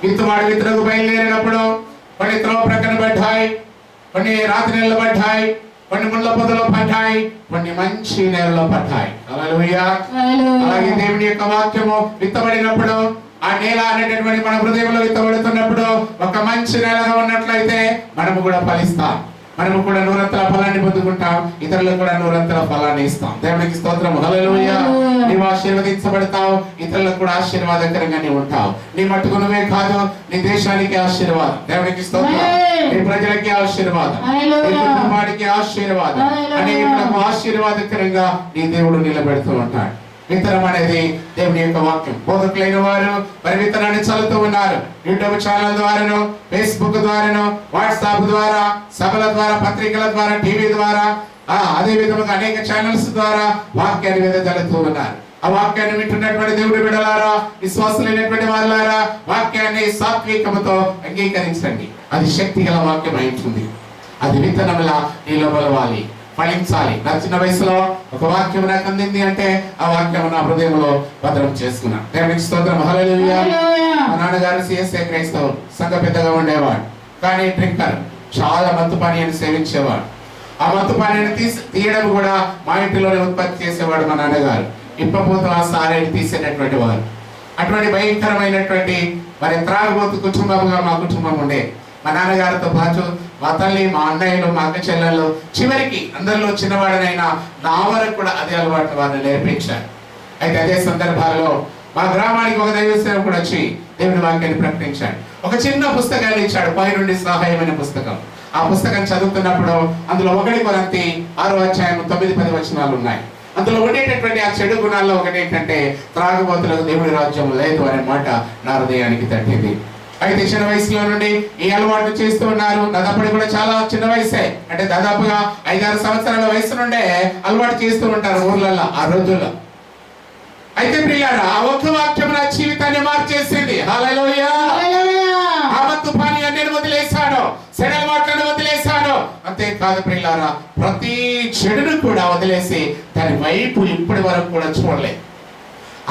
విత్తువాడు విత్తనకు బయలుదేరినప్పుడు కొన్ని త్రోవ ప్రక్కన పడ్డాయి, కొన్ని రాతి నెలలు పడ్డాయి, కొన్ని ముళ్ళ పొదలో పడ్డాయి, కొన్ని మంచి నేలలో పడ్డాయి. హల్లెలూయా. అలాగే దేవుని యొక్క వాక్యము విత్తబడినప్పుడు ఆ నేల అనేటటువంటి మన హృదయంలో విత్తబడుతున్నప్పుడు ఒక మంచి నేలగా ఉన్నట్లయితే మనము కూడా ఫలిస్తాం, మనము కూడా నూరంతల ఫలాన్ని పొందుకుంటాం, ఇతరులకు కూడా నూరంతల ఫలాన్ని ఇస్తాం. దేవునికి స్తోత్రం, హల్లెలూయా. నీవు ఆశీర్వదించబడతావు, ఇతరులకు కూడా ఆశీర్వాదకరంగా నీవు ఉంటావు. నీ మట్టుకు నువ్వే కాదు, నీ దేశానికి ఆశీర్వాదం. దేవునికి స్తోత్రం. నీ ప్రజలకి ఆశీర్వాదం, నీ కుటుంబానికి ఆశీర్వాదం, అనేకులకు ఆశీర్వాదకరంగా నీ దేవుడు నిలబెడుతూ ఉంటాడు. విత్తనం అనేది దేవుని యొక్క వాక్యం. బోధకులైన వారు మరి విత్తనాన్ని చల్లుతూ ఉన్నారు. యూట్యూబ్ ఛానల్ ద్వారాను, ఫేస్బుక్ ద్వారాను, వాట్సాప్ ద్వారా, సభల ద్వారా, పత్రికల ద్వారా, టీవీ ద్వారా, అదే విధంగా అనేక ఛానల్స్ ద్వారా వాక్యాన్ని వెదజల్లుతూ ఉన్నారు. ఆ వాక్యాన్ని వింటున్నటువంటి దేవుడి బిడ్డలారా, విశ్వాసులైనటువంటి వాళ్ళారా, వాక్యాన్ని సాత్వికముతో అంగీకరించండి. అది శక్తి గల వాక్యం అయి ఉంటుంది. అది విత్తనంలా నీలో బలవాలి, ఫలించాలి. నా చిన్న వయసులో ఒక వాక్యం నాకు అందింది అంటే ఆ వాక్యం నా హృదయంలో భద్రం చేసుకున్నా. దేవునికి స్తోత్రం, హల్లెలూయా. మా నాన్నగారు సిఎస్ఐ క్రైస్తవులు, సంఘ పెద్దగా ఉండేవాడు, కానీ డ్రింకర్, చాలా మత్తు పానీయాన్ని సేవించేవాడు. ఆ మత్తు పానీయాన్ని తీయడం కూడా మా ఇంటిలోనే ఉత్పత్తి చేసేవాడు మా నాన్నగారు. ఇప్పపోతూ ఆ సారాన్ని తీసేటటువంటి వారు. అటువంటి భయంకరమైనటువంటి మరి త్రాగుబోతు కుటుంబంగా మా కుటుంబం ఉండే. మా నాన్నగారితో పాటు మా తల్లి, మా అన్నయ్యలు, మా అక్క చెల్లెళ్ళు, చివరికి అందరిలో చిన్నవాడనైనా నా వరకు కూడా అదే అలవాటు వారిని నేర్పించారు. అయితే అదే సందర్భాల్లో మా గ్రామానికి ఒక దైవ సేవకుడు వచ్చి దేవుని వాక్యాన్ని ప్రకటించాడు. ఒక చిన్న పుస్తకాన్ని ఇచ్చాడు, పై నుండి సహాయమైన పుస్తకం. ఆ పుస్తకం చదువుతున్నప్పుడు అందులో 1 కొరింథీ 6వ అధ్యాయం 9-10 వచనాలు ఉన్నాయి. అందులో ఉండేటటువంటి ఆ చెడు గుణాల్లో ఒకటి ఏంటంటే త్రాగుబోతులకు దేవుని రాజ్యం లేదు అనే మాట నా హృదయానికి తట్టింది. అయితే చిన్న వయసులో నుండి ఈ అలవాటు చేస్తూ ఉన్నారు. దాదాపు కూడా చాలా చిన్న వయసే, అంటే దాదాపుగా 5-6 సంవత్సరాల వయసు నుండే అలవాటు చేస్తూ ఉంటారు ఊర్లలో ఆ రోజుల్లో. అయితే ప్రియులారా, ఆ ఒక్క వాక్యం నా జీవితాన్ని మార్చేసింది. హల్లెలూయా. ఆ మత్తు పానీయాన్ని నేను వదిలేశాను, చెడు మాటలను వదిలేశాను. అంతేకాదు ప్రియులారా, ప్రతి చెడును కూడా వదిలేసి దాని వైపు ఇప్పటి వరకు కూడా చూడలేదు.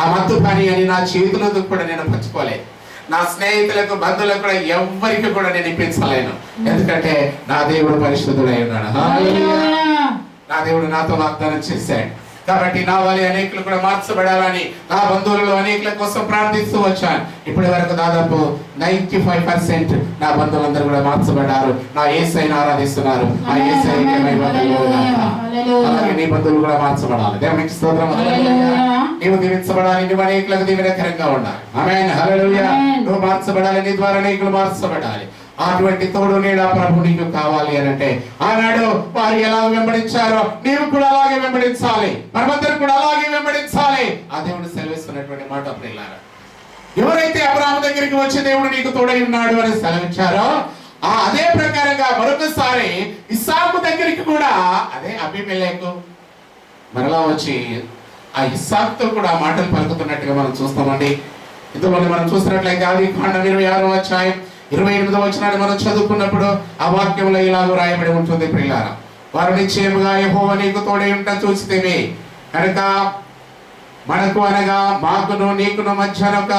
ఆ మత్తు పానీయాన్ని నా చేతులతో కూడా నేను పంచుకోలేదు. నా స్నేహితులకు, బంధువులకు కూడా ఎవ్వరికి కూడా నేను ఇప్పించలేను. ఎందుకంటే నా దేవుడు పరిశుద్ధుడై ఉన్నాడు. నా దేవుడు నాతో వాగ్దానం చేశాడు. కాబట్టి నా వల్ల అనేకులు కూడా మార్చబడాలని నా బంధువులలో అనేకుల కోసం ప్రార్థిస్తూ వచ్చాను. ఇప్పటి వరకు దాదాపు 95% నా బంధువులందరూ కూడా మార్చబడ్డారు, నా యేసయ్యను ఆరాధిస్తున్నారు. ఆ యేసయ్యకే మహిమ కలుగుగాక. అలాగే నీ బంధువులు కూడా మార్చబడాలి. దేవునికి స్తోత్రం. నీవు దీవించబడాలి, నువ్వు అనేకులకు దీవెనకరంగా ఉండాలి. ఆమేన్, హల్లెలూయా. నువ్వు మార్చబడాలి, నీ ద్వారా అనేకులు మార్చబడాలి. అటువంటి తోడు నీడ ప్రభు నీకు కావాలి అని అంటే ఆనాడు వారు ఎలా వెంబడించారో నీవు కూడా అలాగే వెంబడించాలి, మనమందరం కూడా అలాగే వెంబడించాలి. ఆ దేవుడు సెలవిస్తున్నటువంటి మాట ప్రియులారా, ఎవరైతే అబ్రహాము దగ్గరికి వచ్చి దేవుడు నీకు తోడై ఉన్నాడు అని సెలవిచ్చారో అదే ప్రకారంగా మరొకసారి ఇస్సాకు దగ్గరికి కూడా అదే అబీమెలెకు మరలా వచ్చి ఆ ఇస్సాకుతో కూడా మాటలు పలుకుతున్నట్టుగా మనం చూస్తామండి. ఇందులో మనం చూసినట్లయితే ఆదికాండం 26వ అధ్యాయం 28వ వచనాన్ని మనం చదువుకున్నప్పుడు ఆ వాక్యంలో ఇలాగ రాయబడి ఉంటుంది ప్రియులారా, వారు నిశ్చయముగా యెహోవా నీకు తోడై ఉంట చూసితివి కనుక మనకు అనగా మాకును నీకును మధ్యన ఒక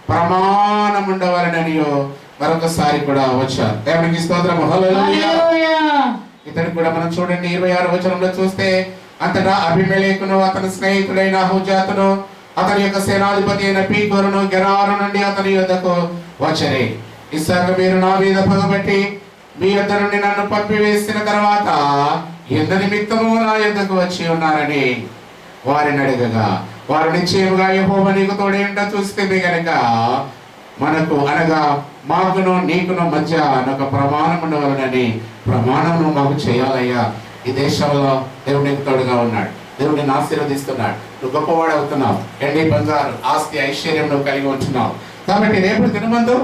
ప్రమాణం ఉండవాలననియో మరొకసారి కూడా వచ్చారు. దేవునికి స్తోత్రం. హల్లెలూయా. ఇతడు కూడా మనం చూడండి 26వ వచనంలో చూస్తే, అంతటా అబీమెలెకును అతని స్నేహితుడైన అహూజాతును అతని యొక్క సేనాధిపతి అయిన పీకోరును గెరారు నుండి అతని యొద్దకు వచ్చరి. ఇస్సాకు, మీరు నా మీద పగబట్టి మీ యొద్ద నుండి నన్ను పంపివేసిన తర్వాత ఎంత నిమిత్తము నా యొద్దకు వచ్చి ఉన్నారని వారిని అడగగా, వారు నిశ్చయముగా యెహోవా నీకు తోడై ఉండ చూస్తే గనక మనకు అనగా మాకును నీకును మధ్య ఒక ప్రమాణం ఉండవలనని ప్రమాణమును మాకు చేయాలయ్యా. ఈ దేశంలో దేవుడు నీకు తోడుగా ఉన్నాడు, దేవుడు నిన్ను ఆశీర్వదిస్తున్నాడు, నువ్వు గొప్పవాడు అవుతున్నావు, ఎండి బంగారు ఆస్తి ఐశ్వర్యం నువ్వు కలిగి ఉంటున్నావు. కాబట్టి రేపు దినమందు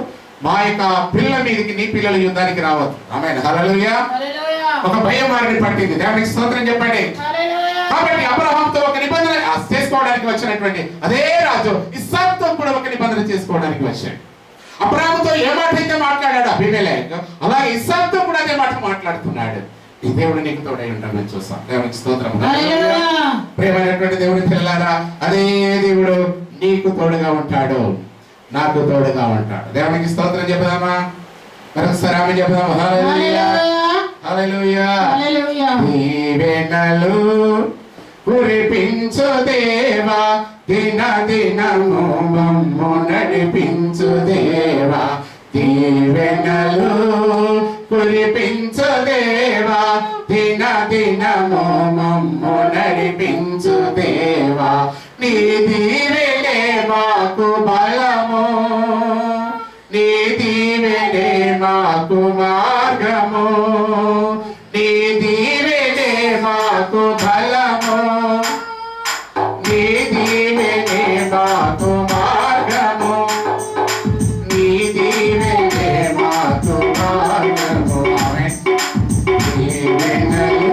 మా యొక్క పిల్లల మీదకి నీ పిల్లలు యుద్ధానికి రావద్దు. ఆమేన్. హల్లెలూయా. ఒక భయం వారిని పట్టింది. దేవునికి స్తోత్రం చెప్పండి. కాబట్టి అబ్రహాముతో ఒక నిబంధన చేసుకోవడానికి వచ్చినటువంటి అదే రాజు ఇస్సాకుతో కూడా ఒక నిబంధన చేసుకోవడానికి వచ్చాడు. అబ్రహాముతో ఏ మాట అయితే మాట్లాడాడు అబీమెలెకు, అలాగే ఇస్సాకుతో కూడా అదే మాట మాట్లాడుతున్నాడు. ఈ దేవుడు నీకు తోడై ఉంటామని చూస్తాం. దేవునికి స్తోత్రం. ప్రేమైనటువంటి దేవుని పిల్లలారా, అదే దేవుడు నీకు తోడుగా ఉంటాడు, నాకు తోడుగా ఉంటాడు. దేవునికి స్తోత్రం చెప్దామా? మరొకసారి ఆమె చెప్దామా? హల్లెలూయా, హల్లెలూయా, హల్లెలూయా. దీవెనలు కురిపించు దేవా, దిన దినము మమ్ము నడిపించు దేవా. దీవెనలు కురిపించు దేవా, దిన దినము మమ్ము నడిపించు దేవా. నీ దీవెనే మాకు బలము, నీ దీవెనే మాకు మార్గము, నీ దీవెనే మాకు బలము, నీ దీవెనే మాకు మార్గము, నీ దీవెనే మాకు మార్గము. దీవెనలు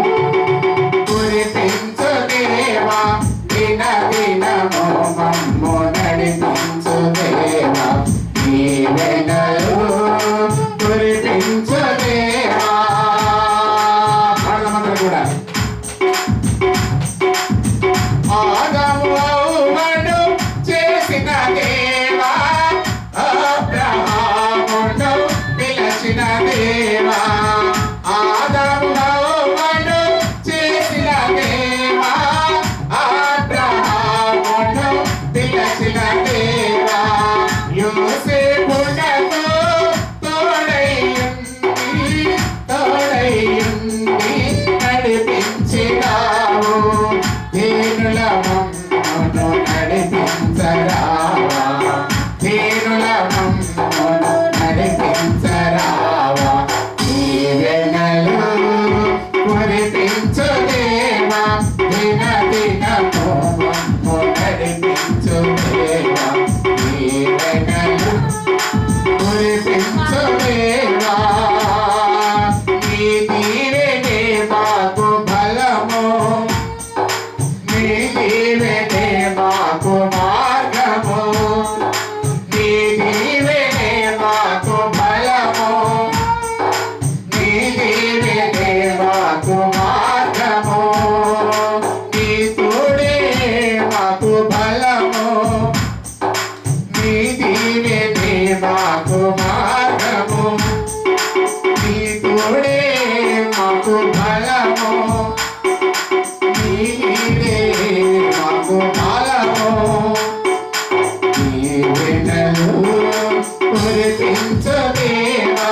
కురిపించు దేవా, దిన దినము మమ్ము నడిపించు దేవా. దీవెనలు కురిపించు దేవా. మనమందరం కూడా ఆదాము అవ్వను చేసిన దేవా, అబ్రహామును పిలిచిన దేవా. ఆదాము అవ్వను చేసిన దేవా, అబ్రహామును పిలిచిన దేవా. యోసేపునకు తోడైయుండి నడిపించినావు. దీనుల మమ్మును నడిపించరావా, దీనుల మమ్మును నడిపించరావా. దీవెనలు కురిపించు దేవా, దిన దినము మమ్ము నడిపించు దేవా. దీవెనలు కురిపించు దేవా. నీ దీవెనే మాకు బలము, నీ దీవెనే మాకు మార్గము, నీ దీవెనే మాకు బలము, నీ దీవెనే మాకు మార్గము, నీ తోడే మాకు బలము, నీ దీవెనే మాకు మార్గము, నీ తోడే మాకు బలము, నీ నీడే మాకు బలము. దీవెనలు కురిపించు దేవా,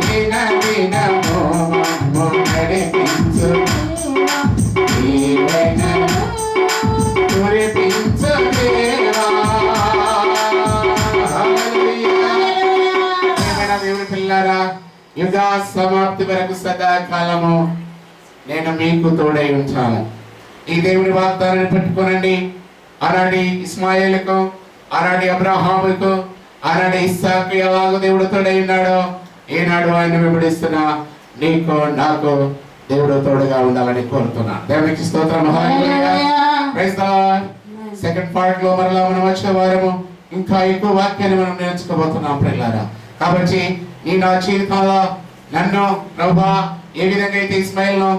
దిన దినము మమ్ము నడిపించు దేవా. దీవెనలు కురిపించు దేవా. దేవుని పిల్లరా, యుగ సమాప్తి వరకు సదాకాలము నేను మీకు తోడై ఉంటాను. ఈ దేవుని వాగ్దానాన్ని పెట్టుకోనండి. ఆనాటి ఇస్మాయిలుకు, ఆనాటి అబ్రహాముకు, ఆనాటి ఇస్సాకు ఎలాగో దేవుడు తోడై ఉన్నాడో, ఈనాడు ఆయన వెంబడిస్తున్నా నీకు నాకు దేవుడు తోడుగా ఉండాలని కోరుతున్నా. దేవునికి స్తోత్రం. Praise the Lord. Second part లో మరలా మనం వచ్చే వారము ఇంకా ఎక్కువ వాక్యాన్ని మనం నేర్చుకోబోతున్నాం ప్రియులారా. కాబట్టి నీ నా జీవితంలో నన్ను ప్రభువా ఏ విధంగా అయితే ఇస్మాయిల్ను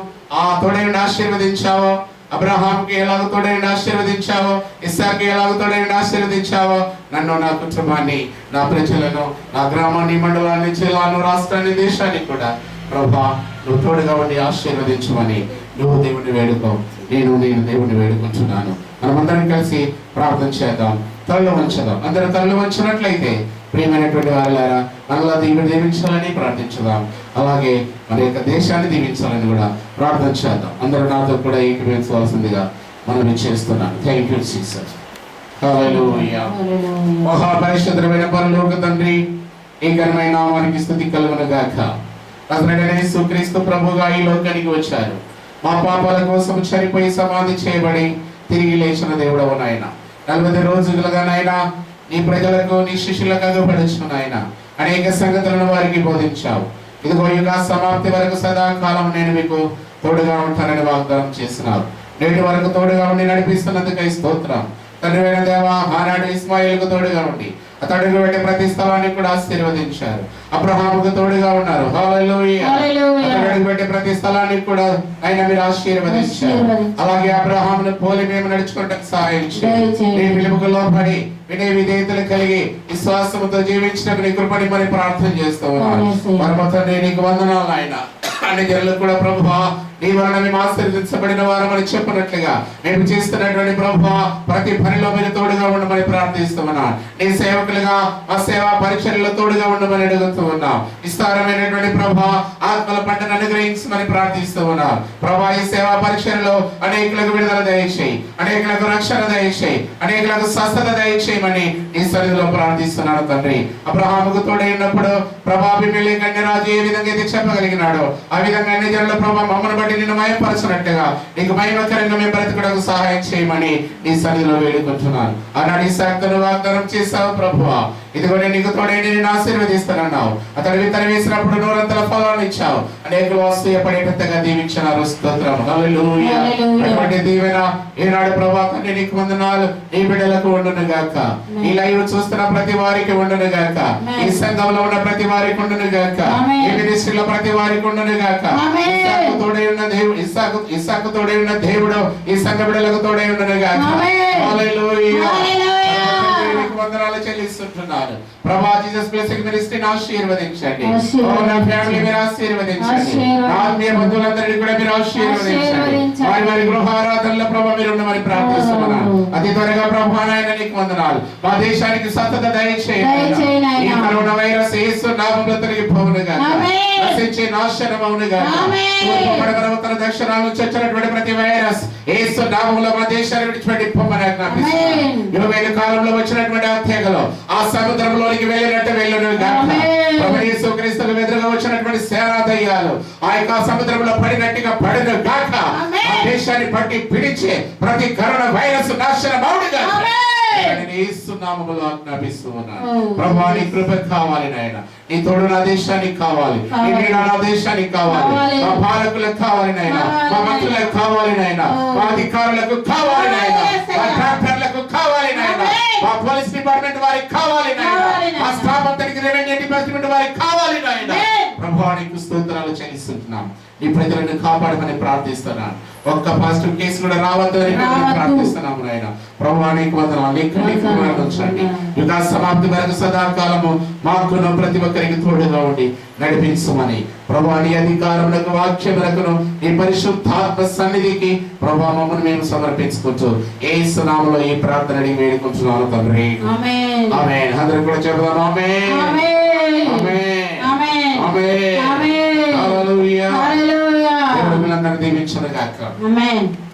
ఆ తోడై ఆశీర్వదించావో, అబ్రహాంకి ఎలాగ తోడైండి ఆశీర్వదించావో, ఇస్సాకి ఎలాగ తోడైండి ఆశీర్వదించావో, నన్ను, నా కుటుంబాన్ని, నా ప్రజలను, నా గ్రామాన్ని, మండలాన్ని, జిల్లాను, రాష్ట్రాన్ని, దేశాన్ని కూడా ప్రభా నువ్వు తోడుగా ఉండి ఆశీర్వదించమని నువ్వు దేవుని వేడుకో, నేను దేవుని వేడుకుంటున్నాను. మనమందరం కలిసి ప్రార్థన చేద్దాం. తల్లు వంచదాం. అందరూ తల్లు వంచినట్లయితే ప్రియమైనటువంటి వారులారా, మనలా దేవుని దీవించాలని ప్రార్థించుదాం. అలాగే మన యొక్క దేశాన్ని దీవించాలని కూడా ప్రార్థన చేద్దాం. అందరూ నాతో కూడా ఏకీభవించవలసిందిగా మనం చేస్తున్నాను. Thank you Jesus. హల్లెలూయా. మహాపరిశుద్ధమైన పరలోక తండ్రి, ఈ ఘనమైన నామానికి స్తుతి కలుగును గాక. నజరేయుడైన యేసుక్రీస్తు ప్రభువుగా ఈ లోకానికి వచ్చారు. మా పాపాల కోసం చనిపోయి సమాధి చేయబడి తిరిగి లేచిన దేవుడవు నాయన. 40 రోజులుగా నాయన నీ ప్రజలకు, నీ శిష్యులకు అగుపడుచు నాయన అనేక సంగతులను వారికి బోధించావు. ఇదిగో యుగ సమాప్తి వరకు సదాకాలం నేను మీకు తోడుగా ఉంటానని వాగ్దానం చేసినావు. నేటి వరకు తోడుగా ఉండి నడిపిస్తున్నందుకై స్తోత్రం. తండ్రి దేవా, ఆనాడు ఇస్మాయిల్కు తోడుగా ఉండి అతడికి వెళ్ళి ప్రతి స్థలాన్ని కూడా ఆశీర్వదించారు. అబ్రహాముకు తోడుగా ఉన్నారు. హల్లెలూయా. అతడికి వెళ్ళి ప్రతి స్థలాన్ని కూడా ఆయన మీరు ఆశీర్వదించారు. అలాగే అబ్రహామును పోలి మేము నడుచుకోవడానికి సహాయం చేయండి. నీ పిలుపుకు లోబడి వినయ విధేయతలు కలిగి విశ్వాసముతో జీవించడానికి నీ కృపని మరి ప్రార్థన చేస్తూ ఉన్నాను. పరమ తండ్రి నీకు వందనాలు నాయన. అన్ని జనులకు కూడా ప్రభువా నీ వలన మేము ఆశీర్వదించబడిన వారమని చెప్పినట్లుగా మేము చేస్తున్నటువంటి ప్రభువా ప్రతి పనిలో మీరు తోడుగా ఉండమని ప్రార్థిస్తూ ఉన్నాం. నీ సేవకులుగా ఆ సేవా పరిచర్యలో తోడుగా ఉండమని అడుగుతూ ఉన్నాం. విస్తారమైనటువంటి ప్రభువా ఆత్మల పంటను అనుగ్రహించమని ప్రార్థిస్తూ ఉన్నాం. ప్రభువా ఈ సేవా పరిచర్యలో అనేకులకు విడుదల దయచేయి, అనేకులకు రక్షణ దయచేయి, అనేకులకు స్వస్థత దయచేయమని నీ సన్నిధిలో ప్రార్థిస్తున్నాను తండ్రి. అబ్రహాముకు తోడై ఉన్నప్పుడు ప్రభా అబీమెలెకు కన్యరాజు ఏ విధంగా అయితే చెప్పగలిగినాడో ఆ విధంగా అన్ని జనుల ప్రభా మమ్మల్ని బట్టి నిన్ను మహిమపరచినట్టుగా నీకు మహిమకరంగా మేము బ్రతకడానికి సహాయం చేయమని నీ సన్నిధిలో వేడుకుంటున్నాను. ఆనాడు ఇస్సాకును వాగ్దానం చేశావు ప్రభువా, ఇదిగో నేను నీకు తోడై నిన్ను ఆశీర్వదిస్తానన్నావు. అతడు విత్తనం వేసినప్పుడు నూరంతల ఫలాలను ఇచ్చావు. అనేకులు అసూయపడేటట్టుగా దీవించినారు. స్తోత్రం. హల్లెలూయా. అటువంటి దీవెన ఈనాడు ప్రభా తండ్రి నీకు వందనాలు నీ బిడ్డలకు ఉండును గాక. ఈ లైవ్ చూస్తున్న ప్రతి వారికి ఉండును గాక. ఈ సంఘంలో ఉన్న ప్రతి వారికి ఉండును గాక. ఈ మినిస్ట్రీలో ప్రతి వారికి ఉండును గాక. ఇస్సాకు తోడై ఉన్న దేవుడు, ఇస్సాకు తోడై ఉన్న దేవుడు ఈ సంఘ బిడ్డలకు తోడై ఉండును గాక. హల్లెలూయా. వందనాలు చెల్లిస్తుంటున్నాను ప్రభా. జీసస్ బ్లెస్సింగ్ మినిస్ట్రీని ఆశీర్వదించండి. నా ఫ్యామిలీ మీరు ఆశీర్వదించండి. నా ఆత్మీయ బంధువులందరినీ కూడా మీరు ఆశీర్వదించండి. వారి గృహారాధనలో ప్రభా మీరు ఉండమని ప్రార్థిస్తున్నాను. అతి త్వరగా ప్రభా నాయన నీకు వందనాలు. మా దేశానికి సతత దయచేయండి. ఈ కరోనా వైరస్ యేసు నామములో తొలగిపోవును గాక. నశించే నాశనం అవును గాక. తూర్పు పడమర ఉత్తర దక్షిణాల నుంచి వచ్చినటువంటి ప్రతి వైరస్ యేసు నామములో మా దేశాన్ని విడిచిపెట్టి పొమ్మని ఆజ్ఞాపిస్తున్నాను. 20 కాలంలో వచ్చినటువంటి తెగలో ఆ సముద్రంలోనికి వెళ్ళినట్టు వెళ్ళను గాక. ప్రభువు యేసుక్రీస్తుకు ఎదురుగా వచ్చినటువంటి సేనా దయ్యాలు ఆ యొక్క సముద్రంలో పడినట్టుగా పడును గాక. ఆ దేశాన్ని పట్టి పిడిచే ప్రతి కరోనా వైరస్ నాశనం అవును గాక. ప్రభువా నీ కృప కావాలి నాయన. నీ తోడు నా దేశానికి కావాలి, నీ నీడ నా దేశానికి కావాలి, మా పాలకులకు కావాలి నాయన, మా మంత్రులకు కావాలి నాయన, మా అధికారులకు కావాలి నాయన, మా డాక్టర్లకు కావాలి నాయన, మా పోలీస్ డిపార్ట్మెంట్ వారికి కావాలి నాయన, మా స్టాఫ్ అంతటికి రెవెన్యూ డిపార్ట్మెంట్ వారికి కావాలి నాయన. ప్రభువా నీకు స్తోత్రాలు చెల్లిస్తున్నాం. నీ ప్రజలను కాపాడమని ప్రార్థిస్తున్నాను. ఒక్క పాజిటివ్ కేసు కూడా రావద్దని ప్రార్థిస్తున్నాము నాయన. ప్రభువా నీకు వందనాలు. యుగ సమాప్తి వరకు సదాకాలము మాకును ప్రతి ఒక్కరికి తోడుగా ఉండి నడిపించమని ప్రభువా నీ అధికారములకు వాక్యములకును నీ పరిశుద్ధాత్మ సన్నిధికి ప్రభువా మమ్మల్ని మేము సమర్పించుకుంటూ యేసు నామములో ఈ ప్రార్థన అడిగి వేడుకుంటున్నాను తండ్రి. ఆమేన్. ఆమేన్. అందరూ కూడా చెప్దాం ఆమేన్. ఆమేన్. ఆమేన్. ఆమేన్. హల్లెలూయా. హల్లెలూయా. దేవుడు మిమ్మల్ని దీవించును గాక. ఆమేన్.